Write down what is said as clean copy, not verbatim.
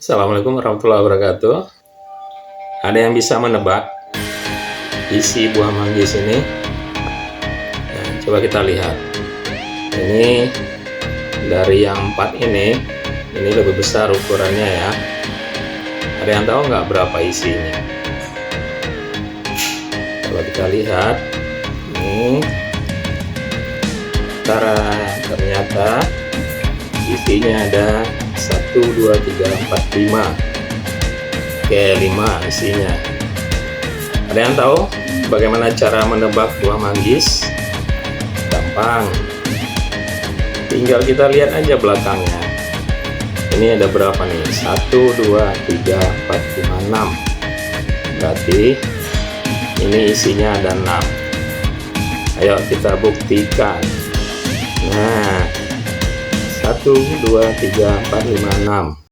Assalamualaikum warahmatullahi wabarakatuh. Ada yang bisa menebak isi buah manggis ini? Nah, coba kita lihat. Ini dari yang 4 ini lebih besar ukurannya ya. Ada yang tahu nggak berapa isinya? Coba kita lihat. Ini ternyata isinya ada 1, 2, 3, 4, 5. Oke, 5 isinya. Ada yang tahu bagaimana cara menebak buah manggis? Gampang, tinggal kita lihat aja belakangnya. Ini ada berapa nih? 1, 2, 3, 4, 5, 6. Berarti ini isinya ada 6. Ayo kita buktikan. Nah, 1, 2, 3, 4, 5, 6.